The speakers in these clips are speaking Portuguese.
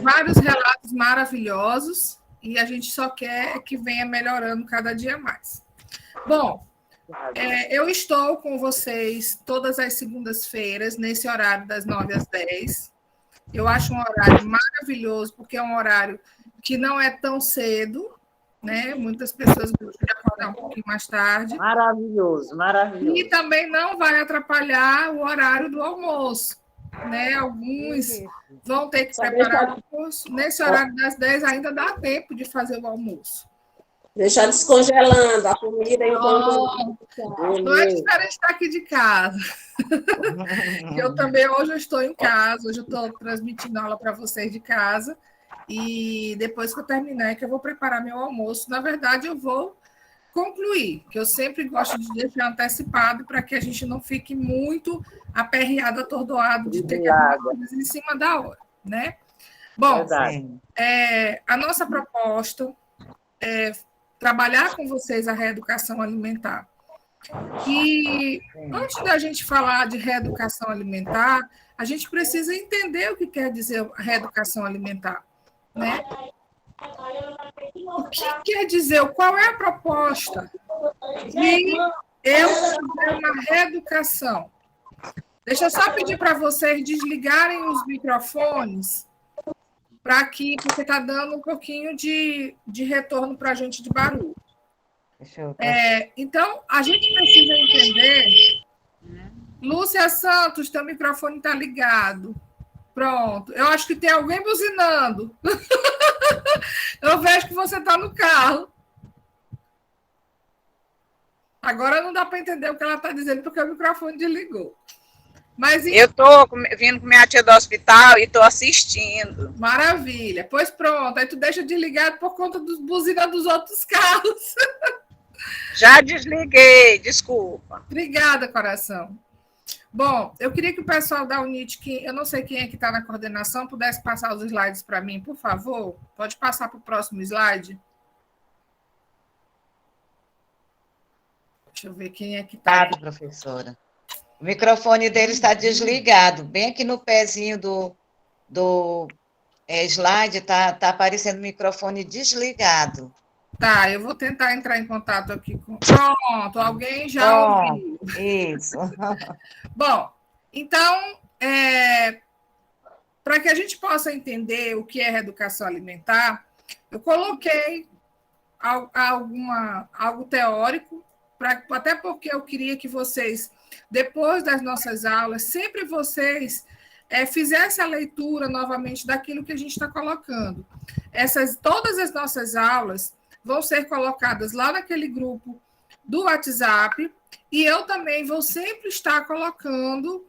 vários relatos maravilhosos e a gente só quer que venha melhorando cada dia mais. Bom, eu estou com vocês todas as segundas-feiras, nesse horário das 9 às 10. Eu acho um horário maravilhoso, porque é um horário que não é tão cedo, né? Muitas pessoas gostam de acordar um pouquinho mais tarde. Maravilhoso, maravilhoso. E também não vai atrapalhar o horário do almoço, né? Alguns vão ter que preparar o almoço. Nesse horário das 10 ainda dá tempo de fazer o almoço. Deixar descongelando a comida enquanto... Não é diferente estar aqui de casa. Eu também, hoje eu estou em casa, hoje eu estou transmitindo aula para vocês de casa, e depois que eu terminar, que eu vou preparar meu almoço. Na verdade, eu vou concluir, que eu sempre gosto de deixar antecipado para que a gente não fique muito aperreado, atordoado de ter que arrumar coisas em cima da hora, né? Bom, a nossa proposta é trabalhar com vocês a reeducação alimentar. E antes da gente falar de reeducação alimentar, a gente precisa entender o que quer dizer reeducação alimentar, né? O que quer dizer, qual é a proposta de eu fazer uma reeducação? Deixa eu só pedir para vocês desligarem os microfones, porque está dando um pouquinho de retorno para a gente de barulho. Então, a gente precisa entender... Lúcia Santos, teu microfone está ligado. Pronto. Eu acho que tem alguém buzinando. Eu vejo que você está no carro. Agora não dá para entender o que ela está dizendo, porque o microfone desligou. Mas, eu estou vindo com minha tia do hospital e estou assistindo. Maravilha. Pois pronto. Aí tu deixa desligado por conta dos buzinas dos outros carros. Já desliguei, desculpa. Obrigada, coração. Bom, eu queria que o pessoal da UNIT, que eu não sei quem é que está na coordenação, pudesse passar os slides para mim, por favor. Pode passar para o próximo slide. Deixa eu ver quem é que está. Professora. O microfone dele está desligado. Bem aqui no pezinho do slide está aparecendo o microfone desligado. Tá, eu vou tentar entrar em contato aqui com... Pronto, alguém já ouviu. Isso. Bom, então, para que a gente possa entender o que é reeducação alimentar, eu coloquei algo teórico, até porque eu queria que vocês, depois das nossas aulas, sempre vocês fizessem a leitura novamente daquilo que a gente está colocando. Todas as nossas aulas vão ser colocadas lá naquele grupo do WhatsApp, e eu também vou sempre estar colocando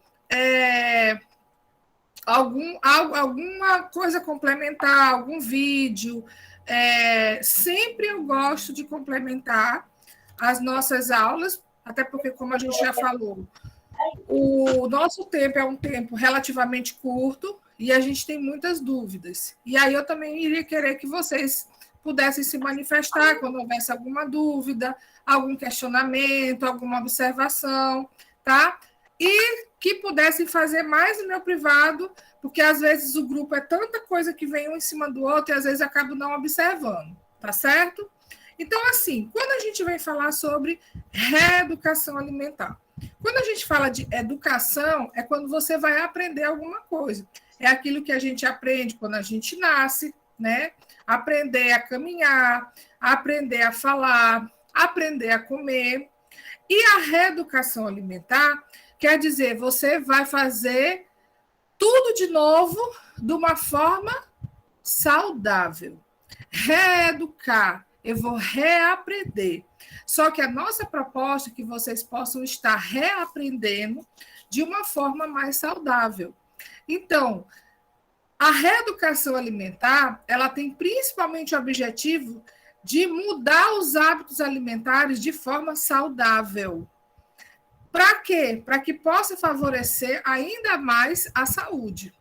alguma coisa complementar, algum vídeo. Sempre eu gosto de complementar as nossas aulas, até porque, como a gente já falou, o nosso tempo é um tempo relativamente curto e a gente tem muitas dúvidas. E aí eu também iria querer que vocês pudessem se manifestar quando houvesse alguma dúvida, algum questionamento, alguma observação, tá? E que pudessem fazer mais no meu privado, porque às vezes o grupo é tanta coisa que vem um em cima do outro e às vezes acabo não observando, tá certo? Então, assim, quando a gente vem falar sobre reeducação alimentar, quando a gente fala de educação, é quando você vai aprender alguma coisa. É aquilo que a gente aprende quando a gente nasce, né? Aprender a caminhar, aprender a falar, aprender a comer. E a reeducação alimentar quer dizer, você vai fazer tudo de novo de uma forma saudável. Reeducar, eu vou reaprender. Só que a nossa proposta é que vocês possam estar reaprendendo de uma forma mais saudável. Então, a reeducação alimentar, ela tem principalmente o objetivo de mudar os hábitos alimentares de forma saudável. Para quê? Para que possa favorecer ainda mais a saúde.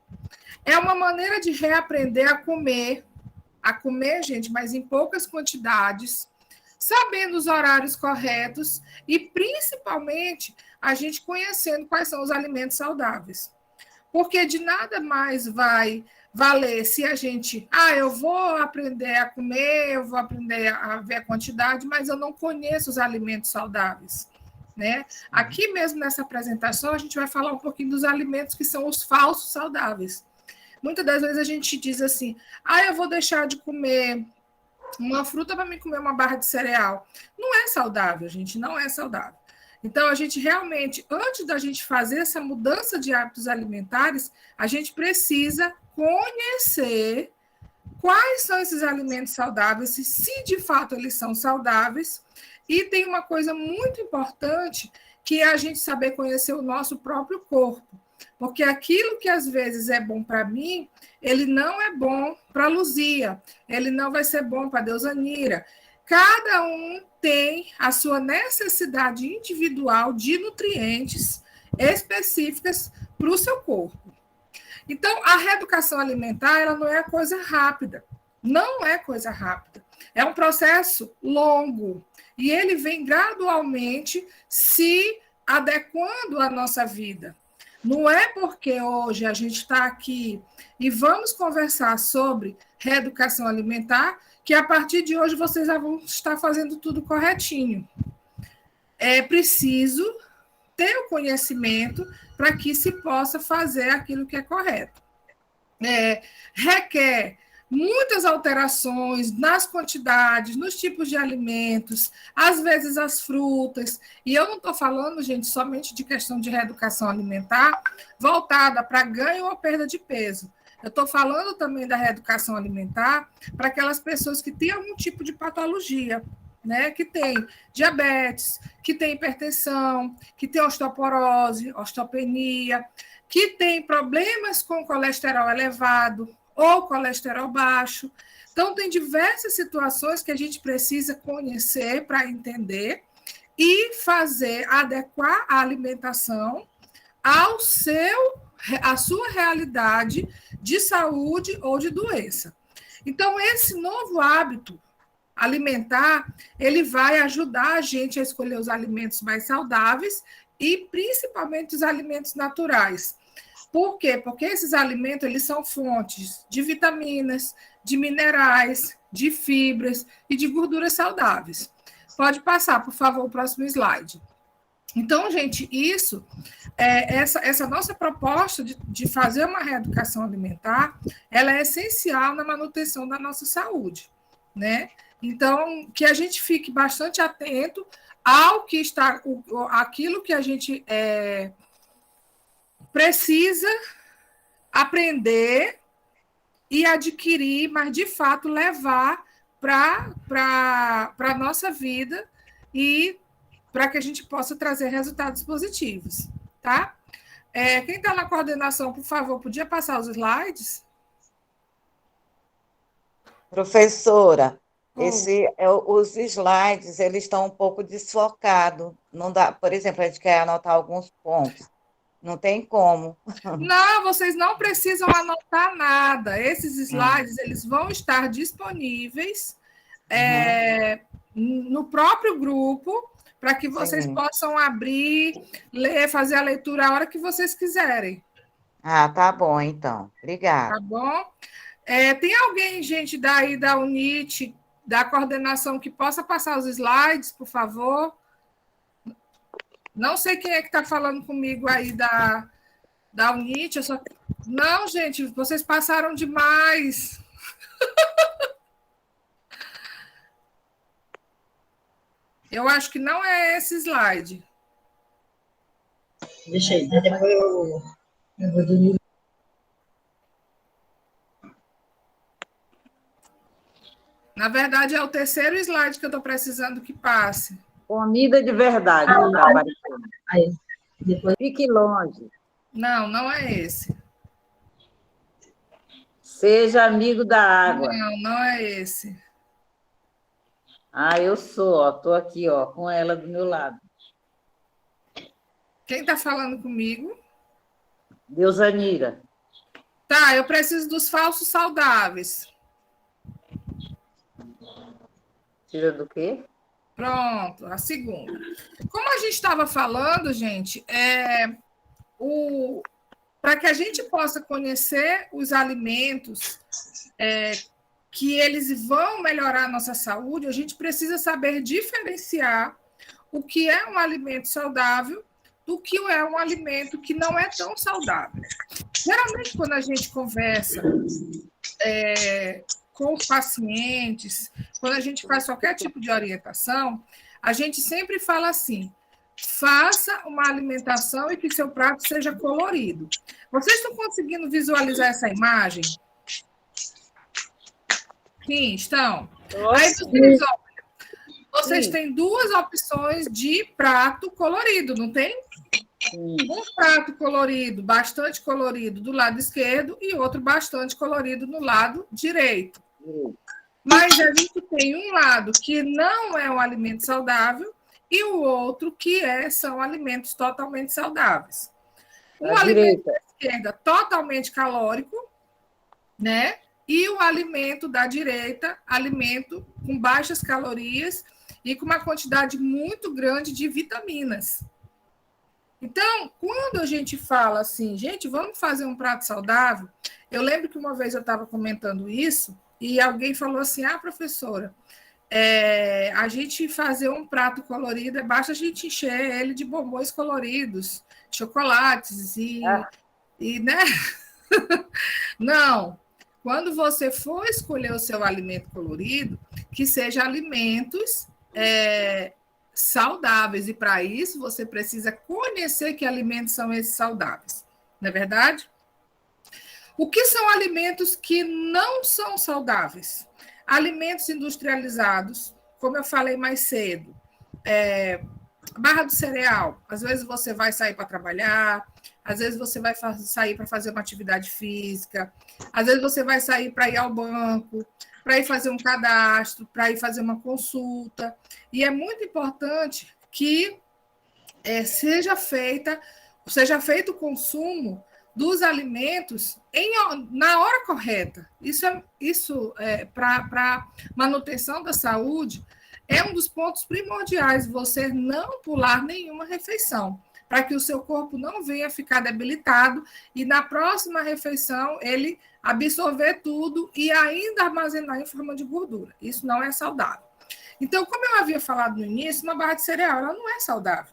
É uma maneira de reaprender a comer, gente, mas em poucas quantidades, sabendo os horários corretos e, principalmente, a gente conhecendo quais são os alimentos saudáveis. porque de nada mais vai valer se a gente, eu vou aprender a comer, eu vou aprender a ver a quantidade, mas eu não conheço os alimentos saudáveis, né? Aqui mesmo nessa apresentação a gente vai falar um pouquinho dos alimentos que são os falsos saudáveis. Muitas das vezes a gente diz assim, eu vou deixar de comer uma fruta para me comer uma barra de cereal. Não é saudável, gente, não é saudável. Então, a gente realmente, antes da gente fazer essa mudança de hábitos alimentares, a gente precisa conhecer quais são esses alimentos saudáveis, se de fato eles são saudáveis. E tem uma coisa muito importante, que é a gente saber conhecer o nosso próprio corpo. Porque aquilo que às vezes é bom para mim, ele não é bom para a Luzia, ele não vai ser bom para a Deusanira. Cada um tem a sua necessidade individual de nutrientes específicas para o seu corpo. Então, a reeducação alimentar, ela não é coisa rápida. Não é coisa rápida. É um processo longo. E ele vem gradualmente se adequando à nossa vida. Não é porque hoje a gente está aqui e vamos conversar sobre reeducação alimentar que a partir de hoje vocês já vão estar fazendo tudo corretinho. É preciso ter o conhecimento para que se possa fazer aquilo que é correto. Requer muitas alterações nas quantidades, nos tipos de alimentos, às vezes as frutas. E eu não estou falando, gente, somente de questão de reeducação alimentar voltada para ganho ou perda de peso. Eu estou falando também da reeducação alimentar para aquelas pessoas que têm algum tipo de patologia, né? Que tem diabetes, que tem hipertensão, que tem osteoporose, osteopenia, que tem problemas com colesterol elevado ou colesterol baixo. Então, tem diversas situações que a gente precisa conhecer para entender e adequar a alimentação à sua realidade de saúde ou de doença. Então, esse novo hábito alimentar, ele vai ajudar a gente a escolher os alimentos mais saudáveis e, principalmente, os alimentos naturais. Por quê? Porque esses alimentos, eles são fontes de vitaminas, de minerais, de fibras e de gorduras saudáveis. Pode passar, por favor, o próximo slide. Então, gente, essa nossa proposta de fazer uma reeducação alimentar, ela é essencial na manutenção da nossa saúde, né? Então, que a gente fique bastante atento ao que está, aquilo que a gente precisa aprender e adquirir, mas de fato levar para a nossa vida e para que a gente possa trazer resultados positivos, tá? Quem está na coordenação, por favor, podia passar os slides? Professora, os slides, eles estão um pouco desfocados. Não dá, por exemplo, a gente quer anotar alguns pontos. Não tem como. Não, vocês não precisam anotar nada. Esses slides, eles vão estar disponíveis no próprio grupo, para que vocês possam abrir, ler, fazer a leitura a hora que vocês quiserem. Tá bom, então. Obrigada. Tá bom? Tem alguém, gente, daí da UNIT, da coordenação, que possa passar os slides, por favor? Não sei quem é que está falando comigo aí da UNIT. Não, gente, vocês passaram demais. Eu acho que não é esse slide. Deixa aí, depois eu vou dormir. Na verdade, é o terceiro slide que eu estou precisando que passe. Comida de verdade. Aí, depois... Fique longe. Não é esse. Seja amigo da água. Não é esse. Eu sou, estou aqui, com ela do meu lado. Quem está falando comigo? Deusanira. Tá, eu preciso dos falsos saudáveis. Tira do quê? Pronto, a segunda. Como a gente estava falando, gente, para que a gente possa conhecer os alimentos que eles vão melhorar a nossa saúde, a gente precisa saber diferenciar o que é um alimento saudável do que é um alimento que não é tão saudável. Geralmente, quando a gente conversa com os pacientes, quando a gente faz qualquer tipo de orientação, a gente sempre fala assim: faça uma alimentação e que seu prato seja colorido. Vocês estão conseguindo visualizar essa imagem? Sim, estão. Aí vocês têm duas opções de prato colorido, não tem? Sim. Um prato colorido, bastante colorido, do lado esquerdo e outro bastante colorido no lado direito. Mas a gente tem um lado que não é um alimento saudável e o outro que são alimentos totalmente saudáveis. Um alimento da esquerda totalmente calórico, né? E o alimento da direita, alimento com baixas calorias e com uma quantidade muito grande de vitaminas. Então, quando a gente fala assim, gente, vamos fazer um prato saudável, eu lembro que uma vez eu estava comentando isso e alguém falou assim, professora, a gente fazer um prato colorido, basta a gente encher ele de bombons coloridos, chocolates e né? Não. Quando você for escolher o seu alimento colorido, que seja alimentos saudáveis. E para isso, você precisa conhecer que alimentos são esses saudáveis. Não é verdade? O que são alimentos que não são saudáveis? Alimentos industrializados, como eu falei mais cedo. Barra do cereal. Às vezes você vai sair para trabalhar, às vezes você vai sair para fazer uma atividade física, às vezes você vai sair para ir ao banco, para ir fazer um cadastro, para ir fazer uma consulta. E é muito importante que seja feito o consumo dos alimentos na hora correta. Isso para manutenção da saúde é um dos pontos primordiais, você não pular nenhuma refeição, para que o seu corpo não venha ficar debilitado e na próxima refeição ele absorver tudo e ainda armazenar em forma de gordura. Isso não é saudável. Então, como eu havia falado no início, uma barra de cereal ela não é saudável.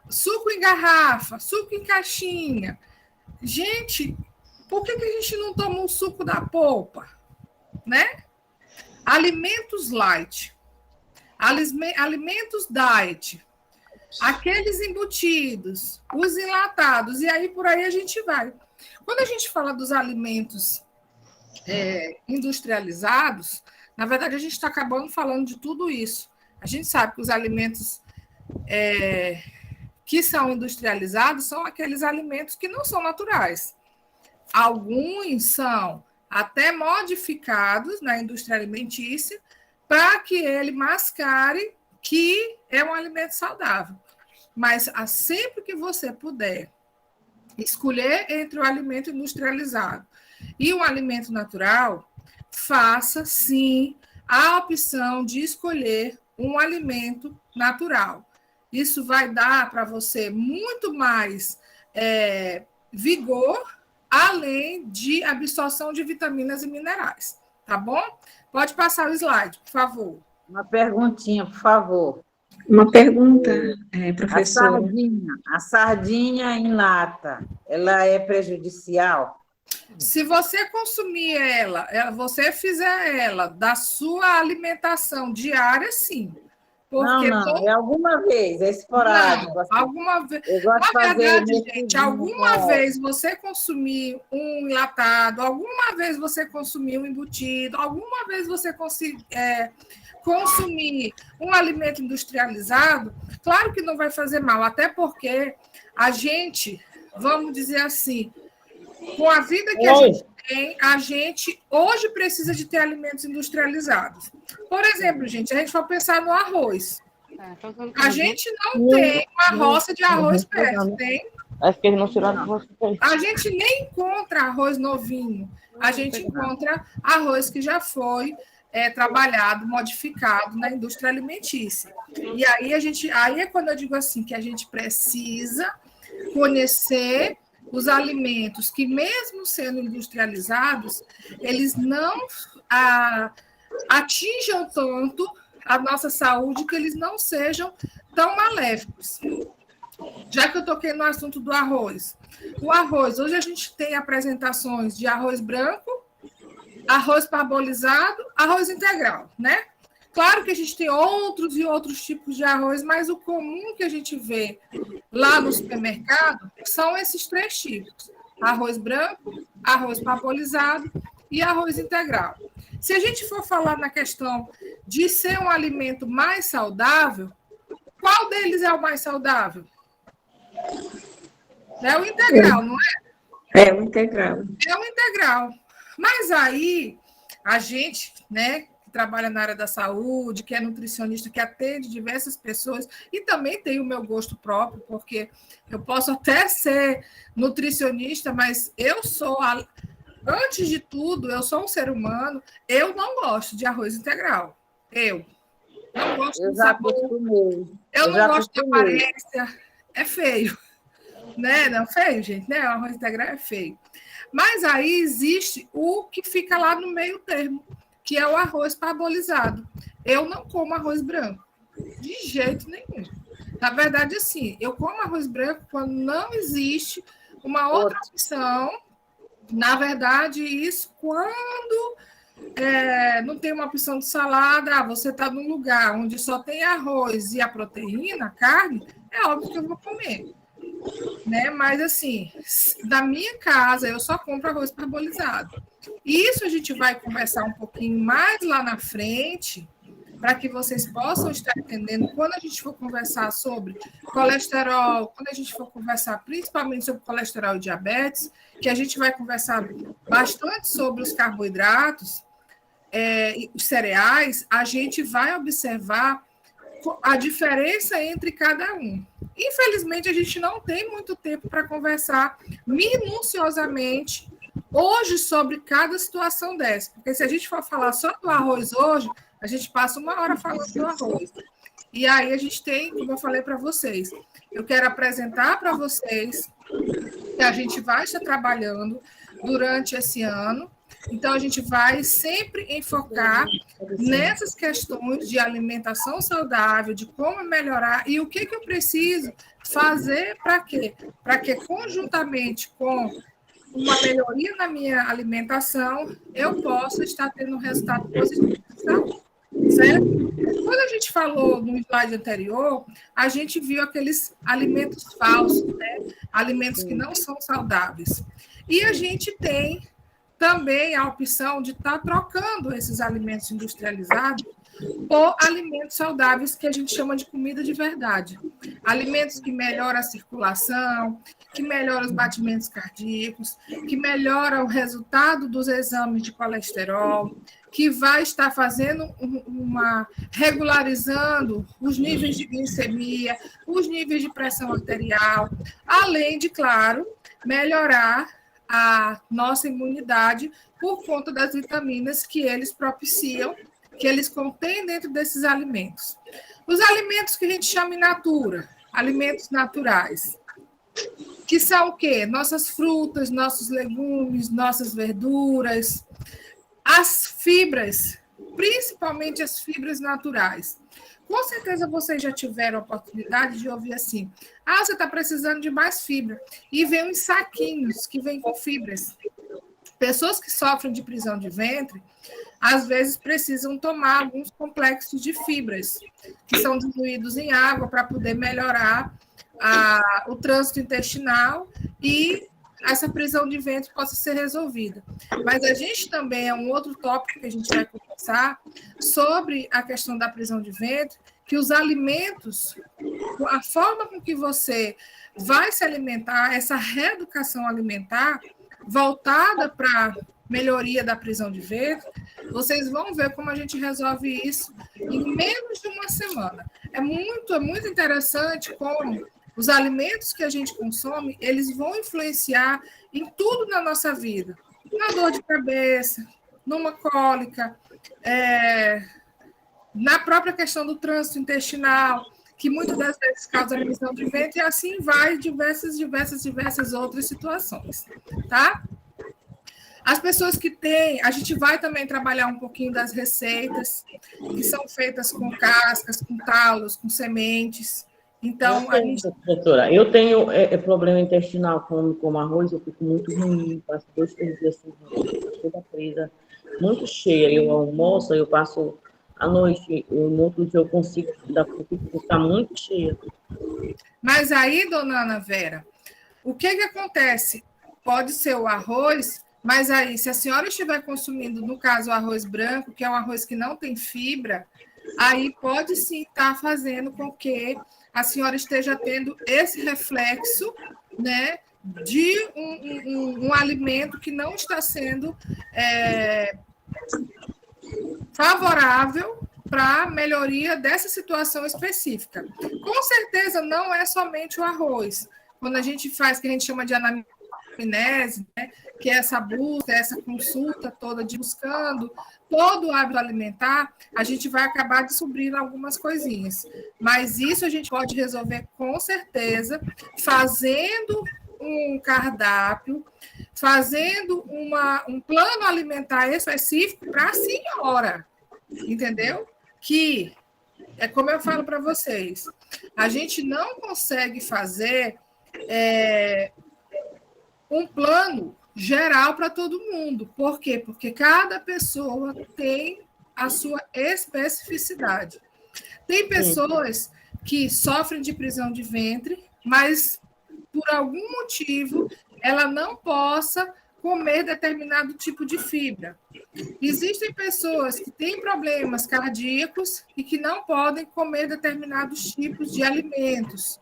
Suco em garrafa, suco em caixinha. Gente, por que a gente não toma um suco da polpa? Né? Alimentos light, alimentos diet, aqueles embutidos, os enlatados, e aí por aí a gente vai. Quando a gente fala dos alimentos industrializados, na verdade a gente está acabando falando de tudo isso. A gente sabe que os alimentos que são industrializados são aqueles alimentos que não são naturais. Alguns são até modificados na indústria alimentícia para que ele mascare que é um alimento saudável. Mas sempre que você puder escolher entre o alimento industrializado e o alimento natural, faça, sim, a opção de escolher um alimento natural. Isso vai dar para você muito mais vigor, além de absorção de vitaminas e minerais. Tá bom? Pode passar o slide, por favor. Uma perguntinha, por favor. Uma pergunta, professora. A sardinha em lata, ela é prejudicial? Se você consumir você fizer ela da sua alimentação diária, sim. Porque é alguma vez, é esporádico. Não, alguma vez. Eu gosto de fazer verdade, gente, alguma vez você consumir um enlatado, alguma vez você consumir um embutido, alguma vez você consumir um alimento industrializado, claro que não vai fazer mal, até porque a gente, vamos dizer assim, com a vida que a gente tem, a gente hoje precisa de ter alimentos industrializados. Por exemplo, gente, a gente for pensar no arroz. A gente não tem uma roça de arroz perto, tem? Acho que eles não tiraram você. A gente nem encontra arroz novinho. A gente encontra arroz que já foi trabalhado, modificado na indústria alimentícia. E aí aí é quando eu digo assim que a gente precisa conhecer os alimentos que, mesmo sendo industrializados, eles não atinjam tanto a nossa saúde, que eles não sejam tão maléficos. Já que eu toquei no assunto do arroz. O arroz, hoje a gente tem apresentações de arroz branco, arroz parbolizado, arroz integral, né? Claro que a gente tem outros e outros tipos de arroz, mas o comum que a gente vê lá no supermercado são esses 3 tipos: arroz branco, arroz parbolizado e arroz integral. Se a gente for falar na questão de ser um alimento mais saudável, qual deles é o mais saudável? É o integral, não é? É o integral. É o integral. Mas aí, a gente, né, que trabalha na área da saúde, que é nutricionista, que atende diversas pessoas, e também tem o meu gosto próprio, porque eu posso até ser nutricionista, mas eu sou, antes de tudo, eu sou um ser humano, eu não gosto de arroz integral. Eu não gosto do sabor. Eu não gosto da aparência. É feio. Né? Não, feio, gente, né? O arroz integral é feio. Mas aí existe o que fica lá no meio termo, que é o arroz parbolizado. Eu não como arroz branco, de jeito nenhum. Na verdade, assim, eu como arroz branco quando não existe uma outra opção. Na verdade, isso quando não tem uma opção de salada, você está num lugar onde só tem arroz e a proteína, a carne, é óbvio que eu vou comer. Né? Mas, assim, da minha casa, eu só compro arroz parbolizado. Isso a gente vai conversar um pouquinho mais lá na frente, para que vocês possam estar entendendo quando a gente for conversar sobre colesterol, quando a gente for conversar principalmente sobre colesterol e diabetes, que a gente vai conversar bastante sobre os carboidratos, os cereais, a gente vai observar a diferença entre cada um. Infelizmente, a gente não tem muito tempo para conversar minuciosamente hoje sobre cada situação dessa, porque se a gente for falar só do arroz hoje, a gente passa 1 hora falando do arroz. E aí a gente tem, como eu falei para vocês, eu quero apresentar para vocês que a gente vai estar trabalhando durante esse ano. Então, a gente vai sempre enfocar nessas questões de alimentação saudável, de como melhorar e o que eu preciso fazer para quê? Para que, conjuntamente com uma melhoria na minha alimentação, eu possa estar tendo um resultado positivo de saúde, certo? Quando a gente falou no slide anterior, a gente viu aqueles alimentos falsos, né? Alimentos que não são saudáveis. E a gente tem também a opção de estar trocando esses alimentos industrializados por alimentos saudáveis, que a gente chama de comida de verdade. Alimentos que melhoram a circulação, que melhoram os batimentos cardíacos, que melhoram o resultado dos exames de colesterol, que vai estar fazendo regularizando os níveis de glicemia, os níveis de pressão arterial, além de, claro, melhorar a nossa imunidade por conta das vitaminas que eles propiciam, que eles contêm dentro desses alimentos. Os alimentos que a gente chama in natura, alimentos naturais, que são o quê? Nossas frutas, nossos legumes, nossas verduras, as fibras, principalmente as fibras naturais. Com certeza vocês já tiveram a oportunidade de ouvir assim: ah, você está precisando de mais fibra. E vem uns saquinhos que vêm com fibras. Pessoas que sofrem de prisão de ventre, às vezes precisam tomar alguns complexos de fibras, que são diluídos em água para poder melhorar o trânsito intestinal e essa prisão de ventre possa ser resolvida. Mas a gente também é um outro tópico que a gente vai conversar sobre a questão da prisão de ventre, que os alimentos, a forma com que você vai se alimentar, essa reeducação alimentar voltada para melhoria da prisão de ventre, vocês vão ver como a gente resolve isso em menos de 1 semana. É muito interessante como os alimentos que a gente consome, eles vão influenciar em tudo na nossa vida. Na dor de cabeça, numa cólica, na própria questão do trânsito intestinal. que muitas das vezes causa remissão de ventre, e assim vai diversas outras situações, tá? As pessoas que têm, a gente vai também trabalhar um pouquinho das receitas, que são feitas com cascas, com talos, com sementes. Então, a gente... Doutora, eu tenho problema intestinal quando como arroz, eu fico muito ruim, passo 2, 3 dias assim, toda presa, muito cheia. Eu almoço, eu passo a noite, no outro dia eu consigo ficar muito cheia. Mas aí, dona Ana Vera, o que acontece? Pode ser o arroz, mas aí, se a senhora estiver consumindo, no caso, o arroz branco, que é um arroz que não tem fibra, aí pode sim estar fazendo com que a senhora esteja tendo esse reflexo, né, de um alimento que não está sendo favorável para a melhoria dessa situação específica. Com certeza, não é somente o arroz. Quando a gente faz o que a gente chama de anamnese, né, que é essa busca, essa consulta toda de buscando todo o hábito alimentar, a gente vai acabar descobrindo algumas coisinhas. Mas isso a gente pode resolver com certeza fazendo um cardápio, fazendo um plano alimentar específico para a senhora, entendeu? Que, é como eu falo para vocês, a gente não consegue fazer um plano geral para todo mundo. Por quê? Porque cada pessoa tem a sua especificidade. Tem pessoas que sofrem de prisão de ventre, mas por algum motivo ela não possa comer determinado tipo de fibra. Existem pessoas que têm problemas cardíacos e que não podem comer determinados tipos de alimentos.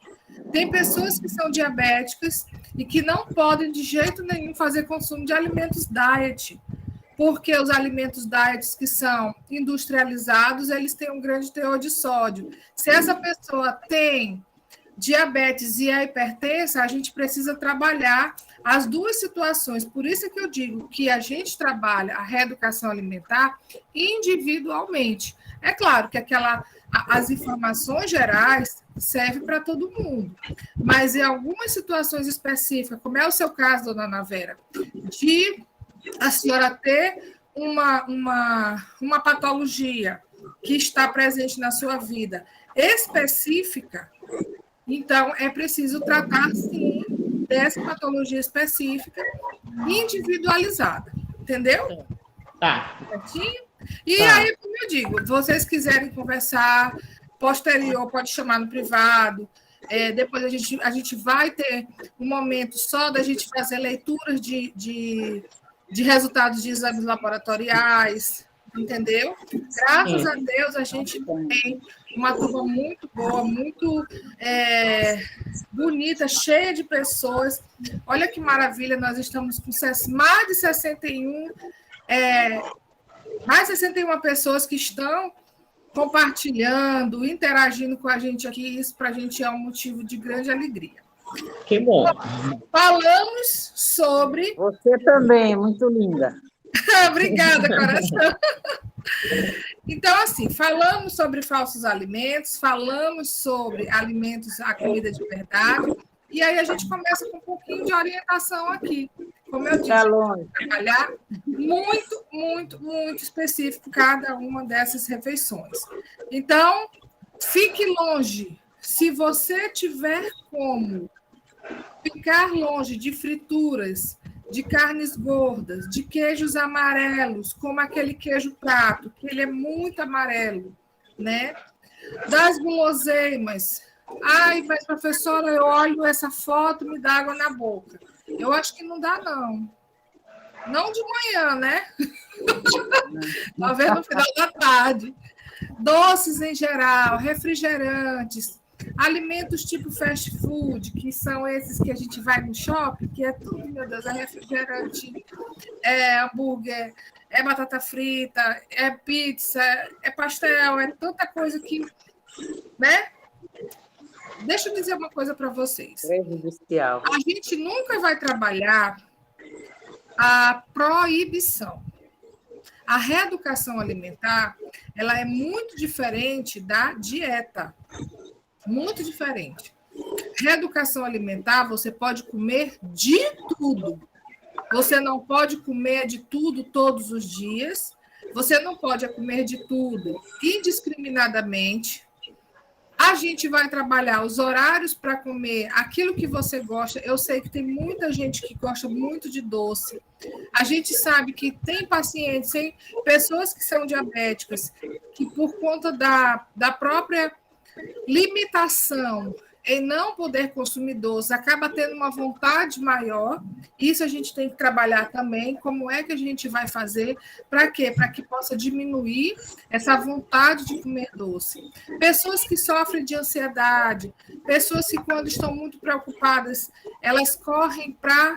Tem pessoas que são diabéticas e que não podem de jeito nenhum fazer consumo de alimentos diet, porque os alimentos diet que são industrializados, eles têm um grande teor de sódio. Se essa pessoa tem diabetes e é hipertensa, a gente precisa trabalhar as duas situações. Por isso que eu digo que a gente trabalha a reeducação alimentar individualmente. É claro que as informações gerais servem para todo mundo, mas em algumas situações específicas, como é o seu caso, dona Ana Vera, de a senhora ter uma patologia que está presente na sua vida específica, então é preciso tratar, sim, dessa patologia específica individualizada, entendeu? Tá. Certinho? E aí, como eu digo, vocês quiserem conversar, posterior, pode chamar no privado, depois a gente vai ter um momento só da gente fazer leituras de resultados de exames laboratoriais, entendeu? Graças a Deus, a gente tem uma turma muito boa, muito bonita, cheia de pessoas. Olha que maravilha, nós estamos com mais de 61 pessoas que estão compartilhando, interagindo com a gente aqui. Isso para a gente é um motivo de grande alegria. Que bom. Falamos sobre... Você também, muito linda. Obrigada, coração. Então, assim, falamos sobre falsos alimentos, falamos sobre alimentos, a comida de verdade, e aí a gente começa com um pouquinho de orientação aqui. Como eu disse, trabalhar muito, muito, muito específico cada uma dessas refeições. Então, fique longe. Se você tiver como ficar longe de frituras, de carnes gordas, de queijos amarelos, como aquele queijo prato, que ele é muito amarelo, né? Das guloseimas. Ai, mas professora, eu olho essa foto, me dá água na boca. Eu acho que não dá, não. Não de manhã, né? Talvez no final da tarde. Doces em geral, refrigerantes, alimentos tipo fast food, que são esses que a gente vai no shopping, que é tudo, meu Deus, é refrigerante, é hambúrguer, é batata frita, é pizza, é pastel, é tanta coisa que, né? Deixa eu dizer uma coisa para vocês. Prejudicial. A gente nunca vai trabalhar a proibição. A reeducação alimentar, ela é muito diferente da dieta. muito diferente. Reeducação alimentar, você pode comer de tudo. Você não pode comer de tudo todos os dias. Você não pode comer de tudo indiscriminadamente. A gente vai trabalhar os horários para comer aquilo que você gosta. Eu sei que tem muita gente que gosta muito de doce. A gente sabe que tem pacientes, tem pessoas que são diabéticas, que por conta da própria limitação em não poder consumir doce, acaba tendo uma vontade maior. Isso a gente tem que trabalhar também. Como é que a gente vai fazer? Para quê? Para que possa diminuir essa vontade de comer doce. Pessoas que sofrem de ansiedade, pessoas que, quando estão muito preocupadas, elas correm para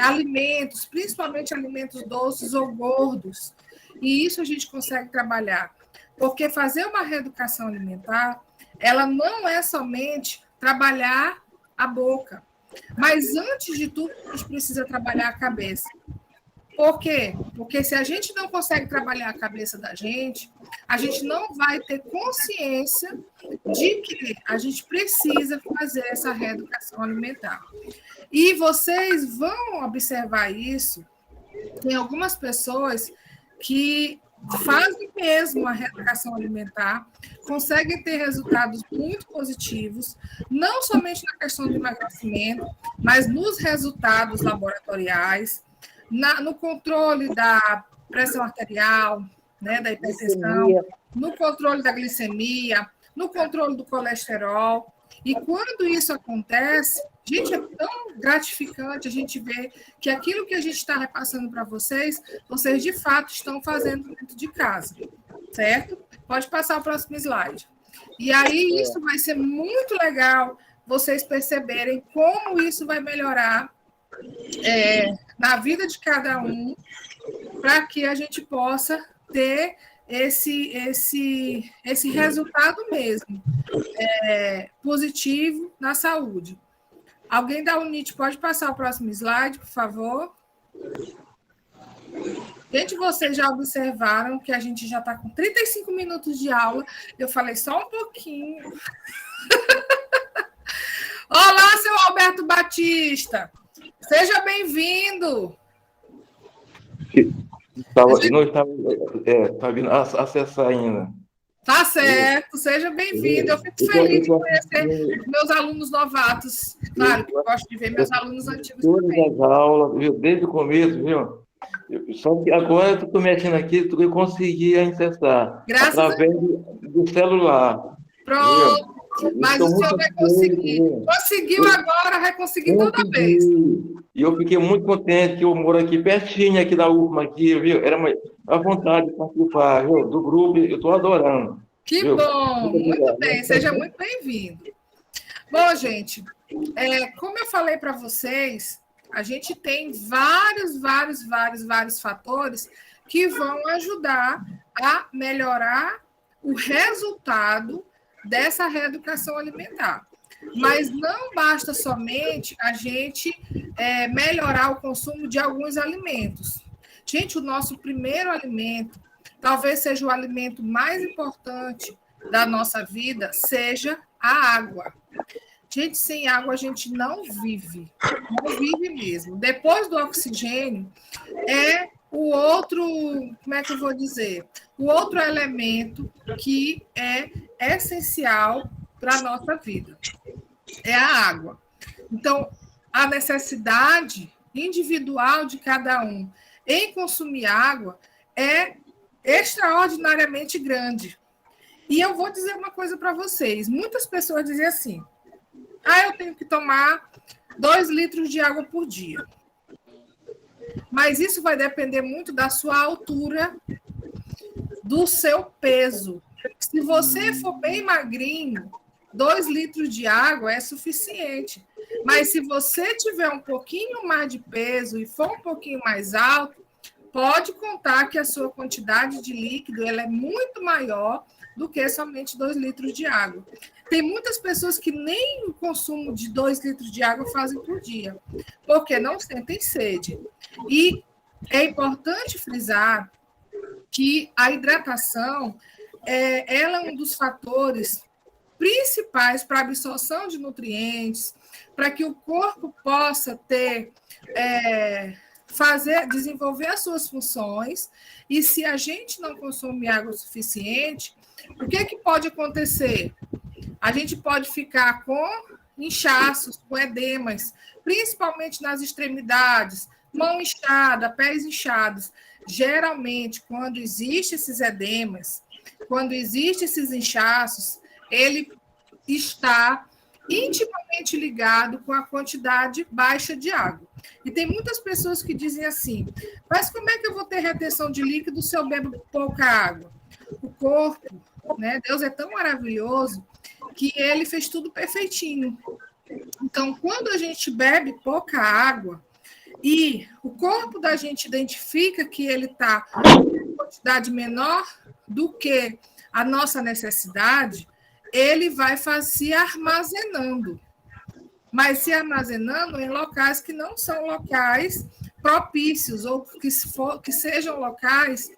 alimentos, principalmente alimentos doces ou gordos. E isso a gente consegue trabalhar. Porque fazer uma reeducação alimentar, ela não é somente trabalhar a boca, mas antes de tudo, a gente precisa trabalhar a cabeça. Por quê? Porque se a gente não consegue trabalhar a cabeça da gente, a gente não vai ter consciência de que a gente precisa fazer essa reeducação alimentar. E vocês vão observar isso, tem algumas pessoas que fazem mesmo a reeducação alimentar, conseguem ter resultados muito positivos, não somente na questão do emagrecimento, mas nos resultados laboratoriais, no controle da pressão arterial, né, da hipertensão, no controle da glicemia, no controle do colesterol. E quando isso acontece, gente, é tão gratificante a gente ver que aquilo que a gente está repassando para vocês, vocês de fato estão fazendo dentro de casa, certo? Pode passar o próximo slide. E aí isso vai ser muito legal vocês perceberem como isso vai melhorar na vida de cada um, para que a gente possa ter esse resultado mesmo, positivo na saúde. Alguém da UNIT pode passar o próximo slide, por favor? Gente, vocês já observaram que a gente já está com 35 minutos de aula. Eu falei só um pouquinho. Olá, seu Alberto Batista. Seja bem-vindo. Não estava vindo acessar ainda. Tá certo, seja bem-vindo. Eu fico feliz de conhecer meus alunos novatos. Claro que eu gosto de ver meus alunos antigos todas também. As aulas, viu? Desde o começo, viu? Só que agora eu estou mexendo aqui, eu consegui acessar. Graças através do celular. Pronto. Viu? Mas o senhor vai conseguir. Conseguiu agora, vai conseguir toda vez. E eu fiquei muito contente que eu moro aqui pertinho aqui da UFMA, aqui, viu? Era uma vontade de participar, viu? Do grupo, eu estou adorando. Que viu? bom, muito bem, seja muito bem-vindo. Bom, gente, como eu falei para vocês, a gente tem vários fatores que vão ajudar a melhorar o resultado dessa reeducação alimentar. Mas não basta somente a gente melhorar o consumo de alguns alimentos. Gente, o nosso primeiro alimento, talvez seja o alimento mais importante da nossa vida, seja a água. Gente, sem água a gente não vive mesmo. Depois do oxigênio, o outro, como é que eu vou dizer? O outro elemento que é essencial para a nossa vida é a água. Então, a necessidade individual de cada um em consumir água é extraordinariamente grande. E eu vou dizer uma coisa para vocês. Muitas pessoas dizem assim, eu tenho que tomar 2 litros de água por dia. Mas isso vai depender muito da sua altura, do seu peso. Se você for bem magrinho, 2 litros de água é suficiente. Mas se você tiver um pouquinho mais de peso e for um pouquinho mais alto, pode contar que a sua quantidade de líquido ela é muito maior do que somente 2 litros de água. Tem muitas pessoas que nem o consumo de 2 litros de água fazem por dia, porque não sentem sede. E é importante frisar que a hidratação ela é um dos fatores principais para a absorção de nutrientes, para que o corpo possa ter, desenvolver as suas funções. E se a gente não consumir água suficiente, o que pode acontecer? A gente pode ficar com inchaços, com edemas, principalmente nas extremidades, mão inchada, pés inchados. Geralmente, quando existem esses edemas, quando existem esses inchaços, ele está intimamente ligado com a quantidade baixa de água. E tem muitas pessoas que dizem assim, mas como é que eu vou ter retenção de líquido se eu bebo pouca água? O corpo, né? Deus é tão maravilhoso que ele fez tudo perfeitinho. Então, quando a gente bebe pouca água e o corpo da gente identifica que ele está em quantidade menor do que a nossa necessidade, ele vai se armazenando. Mas se armazenando em locais que não são locais propícios ou que sejam locais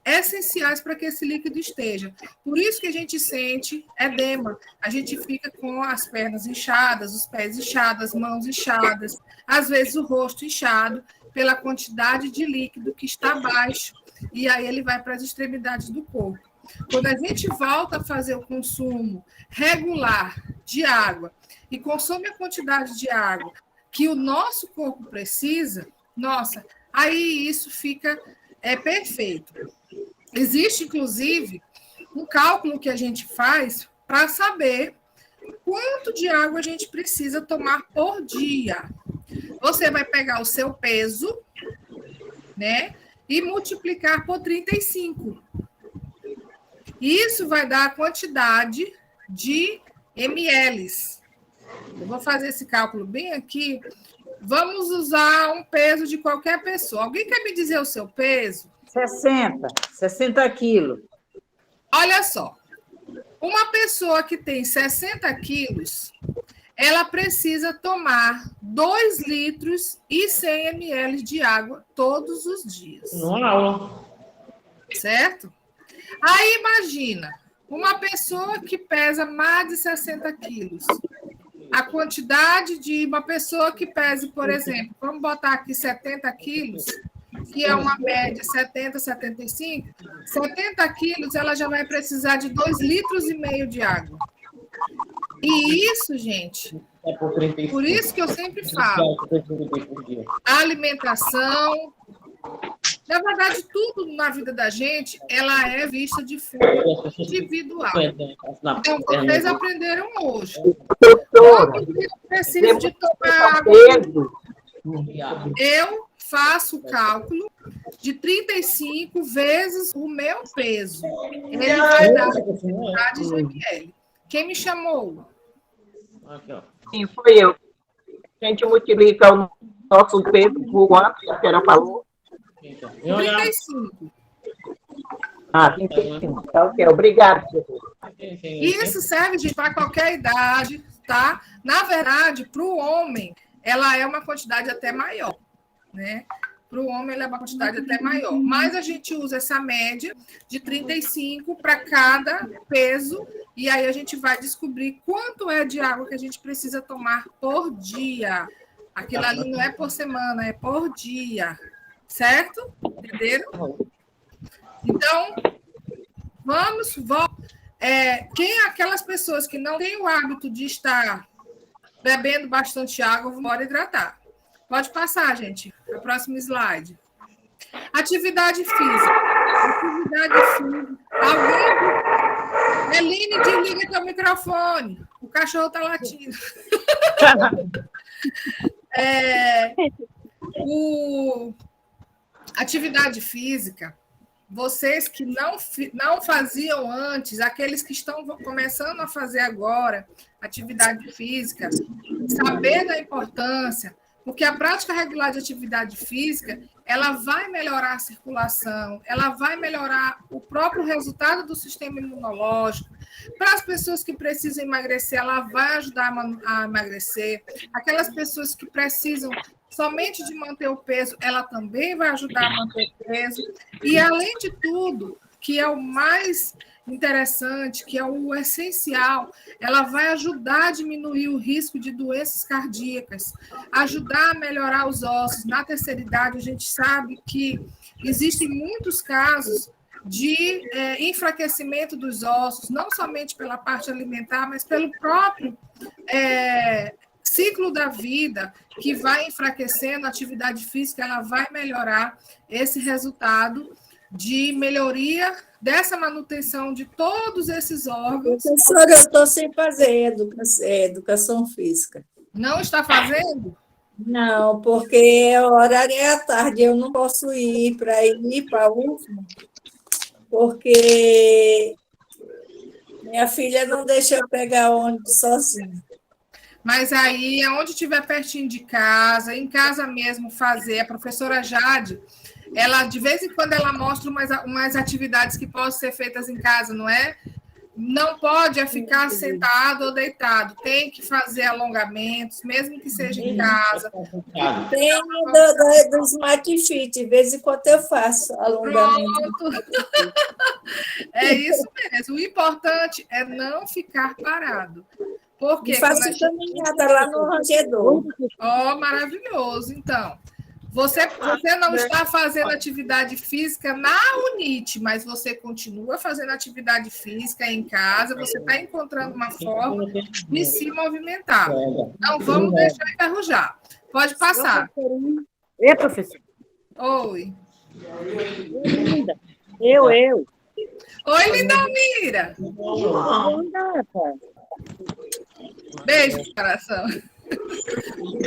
essenciais para que esse líquido esteja. Por isso que a gente sente edema, a gente fica com as pernas inchadas, os pés inchados, as mãos inchadas, às vezes o rosto inchado, pela quantidade de líquido que está baixo, e aí ele vai para as extremidades do corpo. Quando a gente volta a fazer o consumo regular de água e consome a quantidade de água que o nosso corpo precisa, nossa, aí isso fica perfeito. Existe, inclusive, um cálculo que a gente faz para saber quanto de água a gente precisa tomar por dia. Você vai pegar o seu peso, né, e multiplicar por 35. Isso vai dar a quantidade de ml. Eu vou fazer esse cálculo bem aqui. Vamos usar um peso de qualquer pessoa. Alguém quer me dizer o seu peso? 60 quilos. Olha só, uma pessoa que tem 60 quilos, ela precisa tomar 2 litros e 100 ml de água todos os dias. Numa aula. Certo? Aí imagina, uma pessoa que pesa mais de 60 quilos. A quantidade de uma pessoa que pese, por exemplo, vamos botar aqui 70 quilos, que é uma média 70, 75, 70 quilos ela já vai precisar de 2,5 litros de água. E isso, gente, por isso que eu sempre falo, a alimentação, na verdade, tudo na vida da gente, ela é vista de forma individual. Então, vocês aprenderam hoje. Quando eu preciso de tomar água, eu faço o cálculo de 35 vezes o meu peso. Ele vai dar a quantidade de ml. Quem me chamou? Sim, foi eu. A gente multiplica o nosso peso por quanto que a senhora falou? 35. Ah, 35. Tá ok. Obrigado, professor. Isso serve para qualquer idade, tá? Na verdade, para o homem, ela é uma quantidade até maior, né? Para o homem, ela é uma quantidade até maior. Mas a gente usa essa média de 35 para cada peso, e aí a gente vai descobrir quanto é de água que a gente precisa tomar por dia. Aquilo ali não é por semana, é por dia. Certo? Entenderam? Então, aquelas pessoas que não têm o hábito de estar bebendo bastante água, bora hidratar. Pode passar, gente. A próxima slide. Atividade física. Alguém... Eline, desliga teu microfone. O cachorro está latindo. Atividade física, vocês que não faziam antes, aqueles que estão começando a fazer agora, atividade física, saber da importância, porque a prática regular de atividade física, ela vai melhorar a circulação, ela vai melhorar o próprio resultado do sistema imunológico. Para as pessoas que precisam emagrecer, ela vai ajudar a emagrecer. Aquelas pessoas que precisam somente de manter o peso, ela também vai ajudar a manter o peso. E, além de tudo, que é o mais interessante, que é o essencial, ela vai ajudar a diminuir o risco de doenças cardíacas, ajudar a melhorar os ossos. Na terceira idade, a gente sabe que existem muitos casos de enfraquecimento dos ossos, não somente pela parte alimentar, mas pelo próprio ciclo da vida, que vai enfraquecendo, a atividade física ela vai melhorar esse resultado de melhoria dessa manutenção de todos esses órgãos. Professora, eu estou sem fazer educação física. Não está fazendo? Não, porque o horário é à tarde, eu não posso ir para a UFMA, porque minha filha não deixa eu pegar ônibus sozinha. Mas aí, onde estiver pertinho de casa, em casa mesmo fazer, a professora Jade, ela, de vez em quando, ela mostra umas atividades que possam ser feitas em casa, não é? Não pode ficar sentado ou deitado, tem que fazer alongamentos, mesmo que seja em casa. Tem do Smart Fit, de vez em quando eu faço alongamento. Pronto. É isso mesmo. O importante é não ficar parado. Porque faço caminhada lá no rangedor. Oh, maravilhoso. Então, você não está fazendo atividade física na UNIT, mas você continua fazendo atividade física em casa, você está encontrando uma forma de se movimentar. Não vamos deixar enferrujar. Pode passar. Ei, professor. Oi. Eu. Oi, Lindomira. Beijo no coração.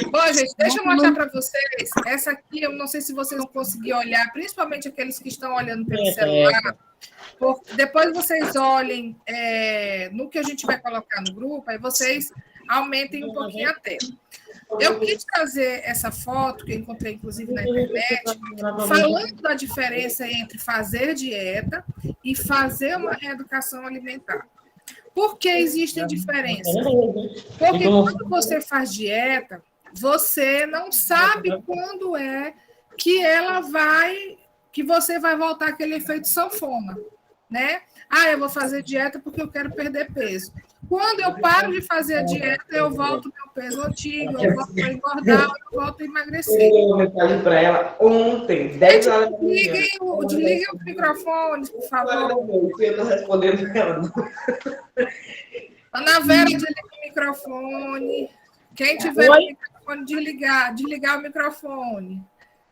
Bom, gente, deixa eu mostrar para vocês. Essa aqui, eu não sei se vocês vão conseguir olhar, principalmente aqueles que estão olhando pelo celular. Depois vocês olhem no que a gente vai colocar no grupo, aí vocês aumentem um pouquinho a tela. Eu quis trazer essa foto, que eu encontrei, inclusive, na internet, falando da diferença entre fazer dieta e fazer uma reeducação alimentar. Por que existem diferenças? Porque quando você faz dieta, você não sabe quando é que você vai voltar aquele efeito sanfona, né? Eu vou fazer dieta porque eu quero perder peso. Quando eu paro de fazer a dieta, eu volto ao meu peso antigo, eu volto a engordar, eu volto a emagrecer. Eu mensagem para ela ontem, 10 horas da manhã. Desliguem os microfones, por favor. Eu estou respondendo ela. Ana Vera, desliga o microfone. Quem tiver o microfone, desligar o microfone.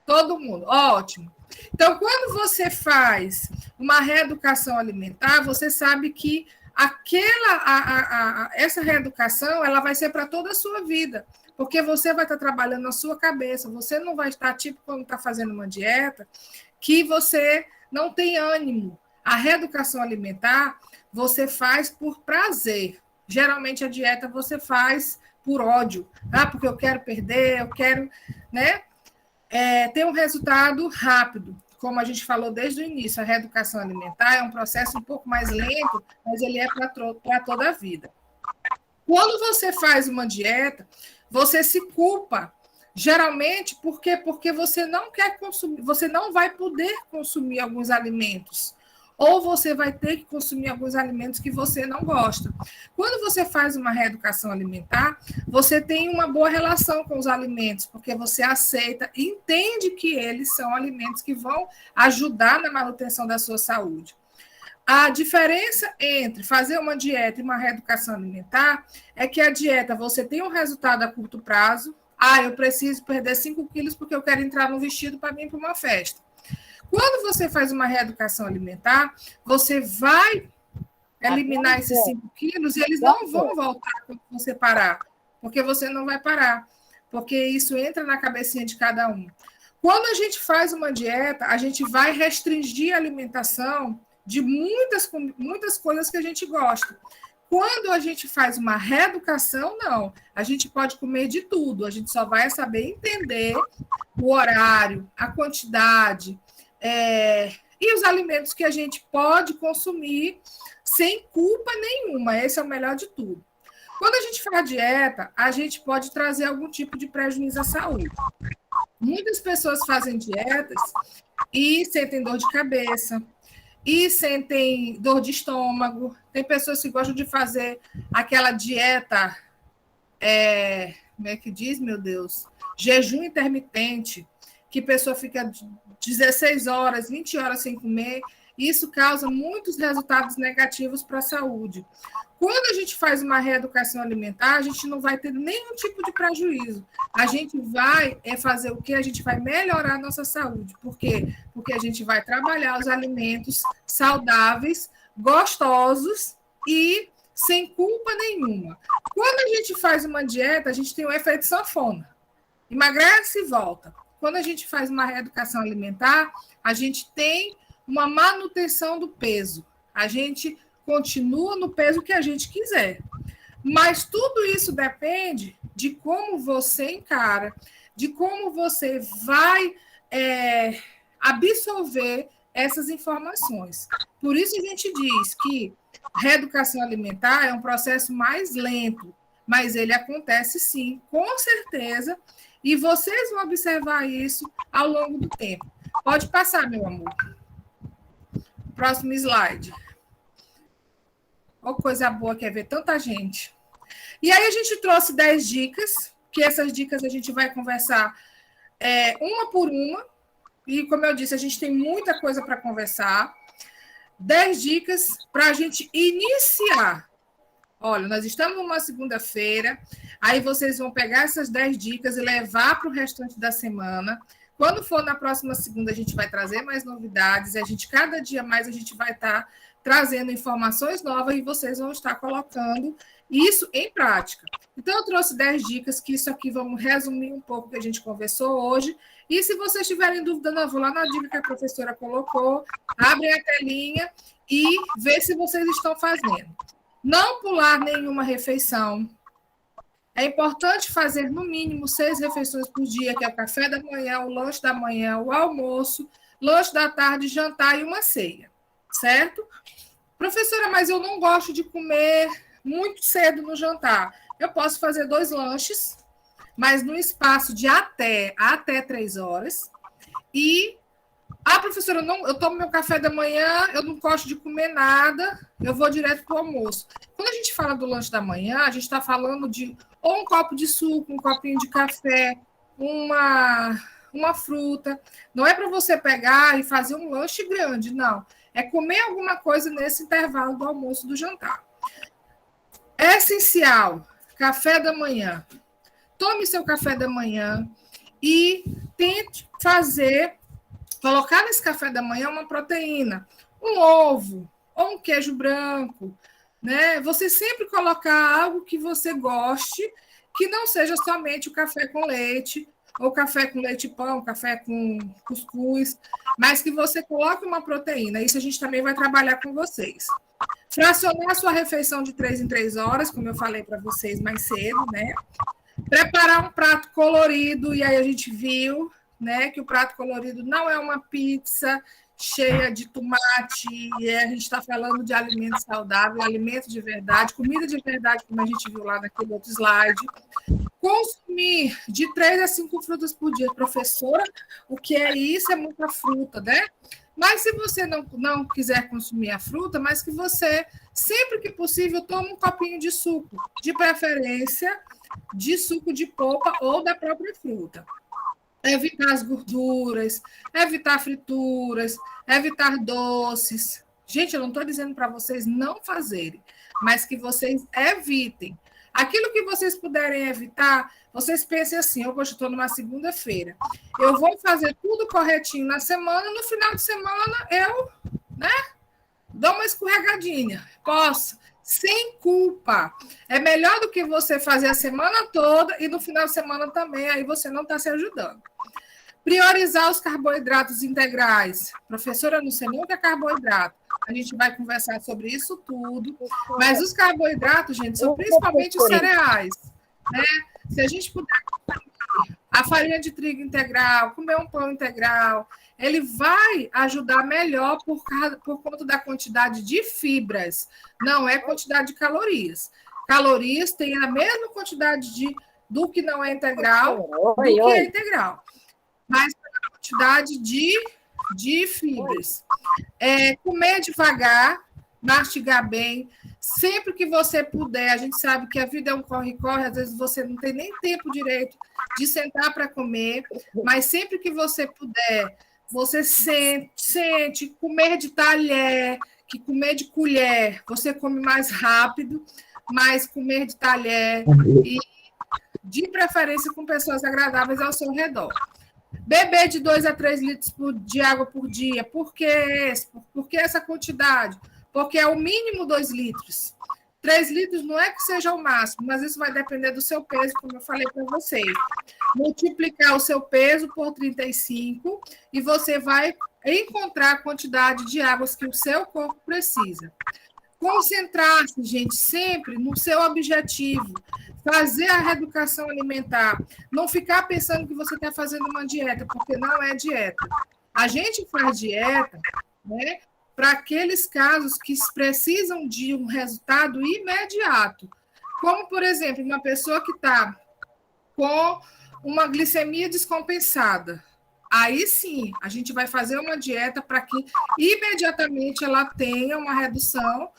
Todo mundo. Ótimo. Então, quando você faz uma reeducação alimentar, você sabe que essa reeducação ela vai ser para toda a sua vida, porque você vai estar trabalhando na sua cabeça, você não vai estar, tipo, quando está fazendo uma dieta, que você não tem ânimo. A reeducação alimentar, você faz por prazer. Geralmente, a dieta você faz por ódio. Porque eu quero perder, eu quero, né? Ter um resultado rápido. Como a gente falou desde o início, a reeducação alimentar é um processo um pouco mais lento, mas ele é para toda a vida. Quando você faz uma dieta, você se culpa, geralmente porque você não quer consumir, você não vai poder consumir alguns alimentos, ou você vai ter que consumir alguns alimentos que você não gosta. Quando você faz uma reeducação alimentar, você tem uma boa relação com os alimentos, porque você aceita, entende que eles são alimentos que vão ajudar na manutenção da sua saúde. A diferença entre fazer uma dieta e uma reeducação alimentar é que a dieta você tem um resultado a curto prazo. Eu preciso perder 5 quilos porque eu quero entrar no vestido para ir para uma festa. Quando você faz uma reeducação alimentar, você vai eliminar esses 5 quilos e eles não vão voltar quando você parar, porque você não vai parar, porque isso entra na cabecinha de cada um. Quando a gente faz uma dieta, a gente vai restringir a alimentação de muitas coisas que a gente gosta. Quando a gente faz uma reeducação, não. A gente pode comer de tudo, a gente só vai saber entender o horário, a quantidade, e os alimentos que a gente pode consumir sem culpa nenhuma. Esse é o melhor de tudo. Quando a gente faz dieta, a gente pode trazer algum tipo de prejuízo à saúde. Muitas pessoas fazem dietas e sentem dor de cabeça, e sentem dor de estômago. Tem pessoas que gostam de fazer aquela dieta, como é que diz, meu Deus? Jejum intermitente, que a pessoa fica 16 horas, 20 horas sem comer, e isso causa muitos resultados negativos para a saúde. Quando a gente faz uma reeducação alimentar, a gente não vai ter nenhum tipo de prejuízo. A gente vai fazer o quê? A gente vai melhorar a nossa saúde. Por quê? Porque a gente vai trabalhar os alimentos saudáveis, gostosos e sem culpa nenhuma. Quando a gente faz uma dieta, a gente tem o efeito sanfona. Emagrece e volta. Quando a gente faz uma reeducação alimentar, a gente tem uma manutenção do peso. A gente continua no peso que a gente quiser. Mas tudo isso depende de como você encara, de como você vai absorver essas informações. Por isso a gente diz que reeducação alimentar é um processo mais lento, mas ele acontece sim, com certeza, e vocês vão observar isso ao longo do tempo. Pode passar, meu amor. Próximo slide. Olha que coisa boa que é ver tanta gente. E aí a gente trouxe 10 dicas, que essas dicas a gente vai conversar uma por uma, e como eu disse, a gente tem muita coisa para conversar. 10 dicas para a gente iniciar. Olha, nós estamos numa segunda-feira, aí vocês vão pegar essas 10 dicas e levar para o restante da semana. Quando for na próxima segunda, a gente vai trazer mais novidades, cada dia mais a gente vai estar trazendo informações novas e vocês vão estar colocando isso em prática. Então, eu trouxe 10 dicas, que isso aqui vamos resumir um pouco o que a gente conversou hoje. E se vocês tiverem dúvida, eu vou lá na dica que a professora colocou, abrem a telinha e vê se vocês estão fazendo. Não pular nenhuma refeição. É importante fazer, no mínimo, 6 refeições por dia, que é o café da manhã, o lanche da manhã, o almoço, lanche da tarde, jantar e uma ceia. Certo? Professora, mas eu não gosto de comer muito cedo no jantar. Eu posso fazer 2 lanches, mas no espaço de até 3 horas. E, professora, eu tomo meu café da manhã, eu não gosto de comer nada, eu vou direto para o almoço. Quando a gente fala do lanche da manhã, a gente está falando de ou um copo de suco, um copinho de café, uma fruta. Não é para você pegar e fazer um lanche grande, não. É comer alguma coisa nesse intervalo do almoço, do jantar. É essencial, café da manhã. Tome seu café da manhã e tente colocar nesse café da manhã uma proteína, um ovo ou um queijo branco, né? Você sempre colocar algo que você goste, que não seja somente o café com leite, ou café com leite e pão, café com cuscuz, mas que você coloque uma proteína. Isso a gente também vai trabalhar com vocês. Fracionar a sua refeição de 3 em 3 horas, como eu falei para vocês mais cedo, né? Preparar um prato colorido, e aí a gente viu, né, que o prato colorido não é uma pizza cheia de tomate, a gente está falando de alimento saudável, alimento de verdade, comida de verdade, como a gente viu lá naquele outro slide. Consumir de 3 a 5 frutas por dia. Professora, o que é isso? É muita fruta, né? Mas se você não quiser consumir a fruta, mas que você, sempre que possível, tome um copinho de suco, de preferência de suco de polpa ou da própria fruta. Evitar as gorduras, evitar frituras, evitar doces. Gente, eu não estou dizendo para vocês não fazerem, mas que vocês evitem. Aquilo que vocês puderem evitar, vocês pensem assim, eu estou numa segunda-feira, eu vou fazer tudo corretinho na semana, no final de semana eu, dou uma escorregadinha. Posso, sem culpa. É melhor do que você fazer a semana toda e no final de semana também, aí você não está se ajudando. Priorizar os carboidratos integrais. Professora, eu não sei nem o que é carboidrato. A gente vai conversar sobre isso tudo. Mas os carboidratos, gente, são principalmente os cereais. Né? Se a gente puder comer a farinha de trigo integral, comer um pão integral, ele vai ajudar melhor por conta da quantidade de fibras. Não é quantidade de calorias. Calorias têm a mesma quantidade do que não é integral do que é integral. Mas a quantidade de fibras. Comer devagar, mastigar bem, sempre que você puder. A gente sabe que a vida é um corre-corre, às vezes você não tem nem tempo direito de sentar para comer, mas sempre que você puder, você sente, comer de talher, que comer de colher, você come mais rápido, mas comer de talher e, de preferência, com pessoas agradáveis ao seu redor. Beber de 2 a 3 litros de água por dia. Por que essa quantidade? Porque é o mínimo 2 litros. 3 litros não é que seja o máximo, mas isso vai depender do seu peso, como eu falei para vocês. Multiplicar o seu peso por 35 e você vai encontrar a quantidade de águas que o seu corpo precisa. Concentrar-se, gente, sempre no seu objetivo. Fazer a reeducação alimentar. Não ficar pensando que você está fazendo uma dieta, porque não é dieta. A gente faz dieta, né, para aqueles casos que precisam de um resultado imediato. Como, por exemplo, uma pessoa que está com uma glicemia descompensada. Aí sim, a gente vai fazer uma dieta para que imediatamente ela tenha uma redução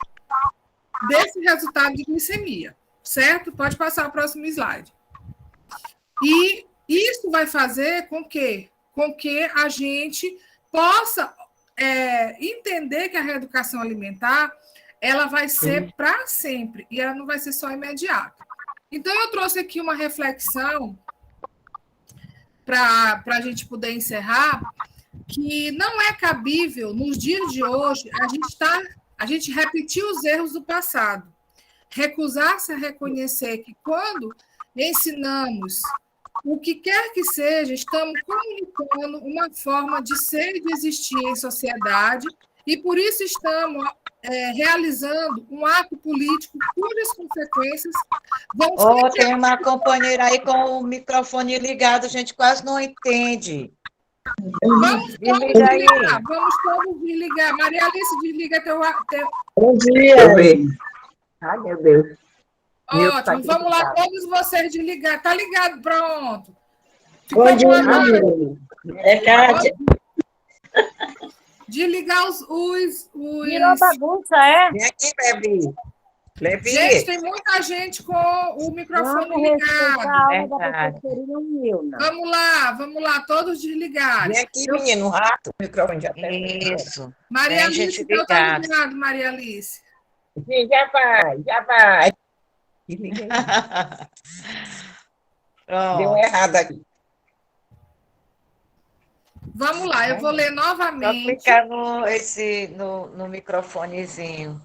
desse resultado de glicemia, certo? Pode passar o próximo slide. E isso vai fazer com que a gente possa entender que a reeducação alimentar ela vai ser para sempre e ela não vai ser só imediata. Então, eu trouxe aqui uma reflexão para a gente poder encerrar, que não é cabível, nos dias de hoje, a gente repetir os erros do passado. Recusar-se a reconhecer que quando ensinamos o que quer que seja, estamos comunicando uma forma de ser e de existir em sociedade, e por isso estamos realizando um ato político cujas consequências vão ser... Tem uma companheira aí com o microfone ligado, a gente quase não entende. Vamos todos desligar. Maria Alice, desliga teu... Bom dia. Ai, meu Deus. Ótimo, vamos lá, todos vocês desligar. Tá ligado, pronto. Bom dia, Kátia. Desligar os... Virou bagunça, é? Vem aqui, Levi. Gente, tem muita gente com o microfone ligado. Vamos lá, todos desligados. Vem aqui, menino, rato. O microfone já tá. Isso. Maria Alice, então tá ligado, Maria Alice. Sim, já vai. Deu errado aqui. Vamos lá, eu vou ler novamente. Vou clicar no microfonezinho.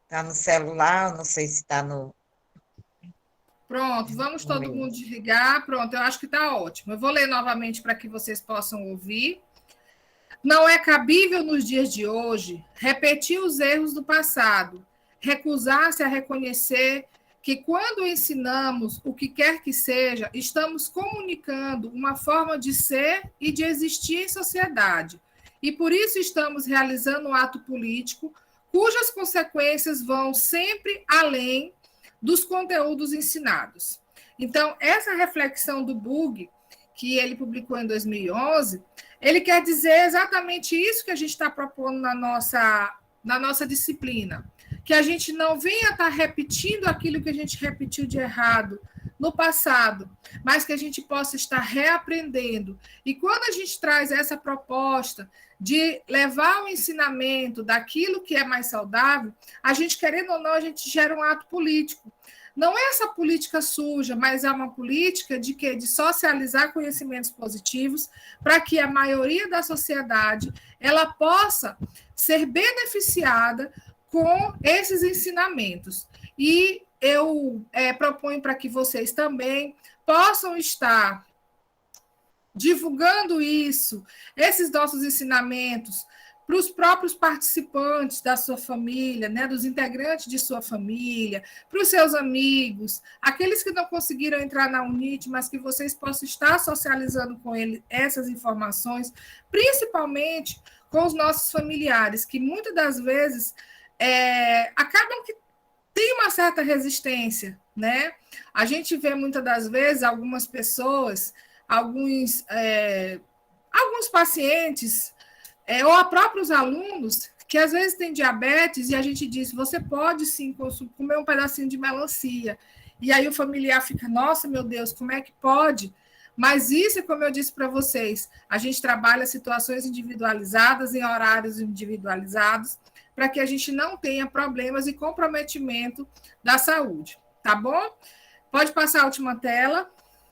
Está no celular, não sei se está no... Pronto, vamos todo mundo desligar. Pronto, eu acho que está ótimo. Eu vou ler novamente para que vocês possam ouvir. Não é cabível nos dias de hoje repetir os erros do passado, recusar-se a reconhecer que quando ensinamos o que quer que seja, estamos comunicando uma forma de ser e de existir em sociedade. E por isso estamos realizando um ato político cujas consequências vão sempre além dos conteúdos ensinados. Então, essa reflexão do Bug, que ele publicou em 2011, ele quer dizer exatamente isso que a gente está propondo na nossa disciplina, que a gente não venha estar repetindo aquilo que a gente repetiu de errado no passado, mas que a gente possa estar reaprendendo. E quando a gente traz essa proposta de levar o ensinamento daquilo que é mais saudável, a gente, querendo ou não, a gente gera um ato político. Não é essa política suja, mas é uma política de quê? De socializar conhecimentos positivos para que a maioria da sociedade ela possa ser beneficiada com esses ensinamentos. E eu proponho para que vocês também possam estar divulgando esses nossos ensinamentos, para os próprios participantes da sua família, né, dos integrantes de sua família, para os seus amigos, aqueles que não conseguiram entrar na UNIT, mas que vocês possam estar socializando com eles essas informações, principalmente com os nossos familiares, que muitas das vezes acabam que tem uma certa resistência, né? A gente vê muitas das vezes algumas pessoas, alguns pacientes ou a próprios alunos que às vezes têm diabetes e a gente diz, você pode sim comer um pedacinho de melancia. E aí o familiar fica, nossa, meu Deus, como é que pode? Mas isso, como eu disse para vocês, a gente trabalha situações individualizadas, em horários individualizados, para que a gente não tenha problemas e comprometimento da saúde, tá bom? Pode passar a última tela,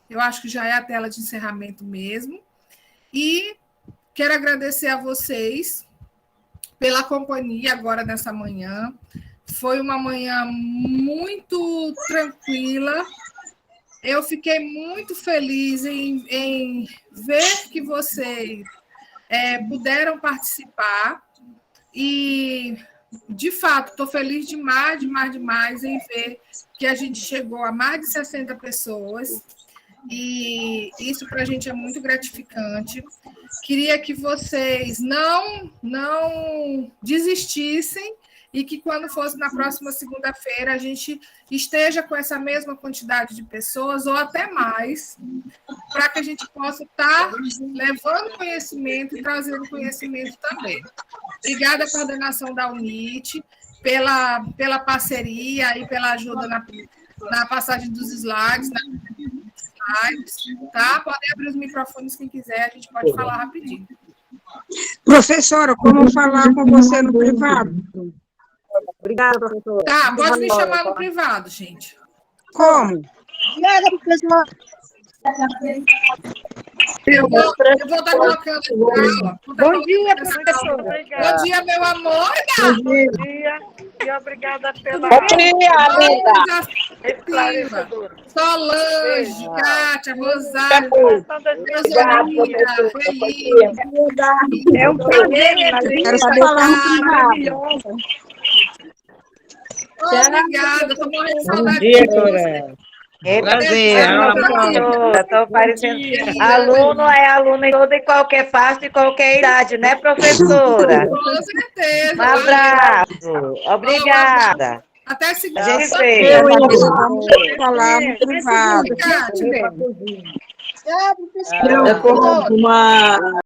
eu acho que já é a tela de encerramento mesmo. E quero agradecer a vocês pela companhia agora nessa manhã. Foi uma manhã muito tranquila. Eu fiquei muito feliz em ver que vocês puderam participar e, de fato, estou feliz demais em ver que a gente chegou a mais de 60 pessoas e isso para a gente é muito gratificante. Queria que vocês não desistissem e que quando fosse na próxima segunda-feira a gente esteja com essa mesma quantidade de pessoas ou até mais, para que a gente possa estar levando conhecimento e trazendo conhecimento também. Obrigada à coordenação da UNIT pela parceria e pela ajuda na passagem dos slides, tá? Podem abrir os microfones quem quiser, a gente pode falar rapidinho. Professora, como falar com você no privado? Obrigada, professora. Tá, pode me chamar no privado, gente. Como? Obrigada, professora. Eu vou estar colocando aqui na aula. Bom dia, professora. Bom dia, meu amor. Bom dia. E obrigada pela... Bom dia, amiga. Solange, Kátia, Rosário, Rosalina, É um prazer, Quero falar no privado. Obrigada, estou morrendo de saudade. Bom dia, Dora. É prazer, professora. Estou parecendo. Aluno é aluno em toda e qualquer faixa e qualquer idade, né, professora? Com certeza. Um abraço. Obrigada. Até A segunda. gente se Vamos falar no privado. Kátia. Tchau, professora. É como uma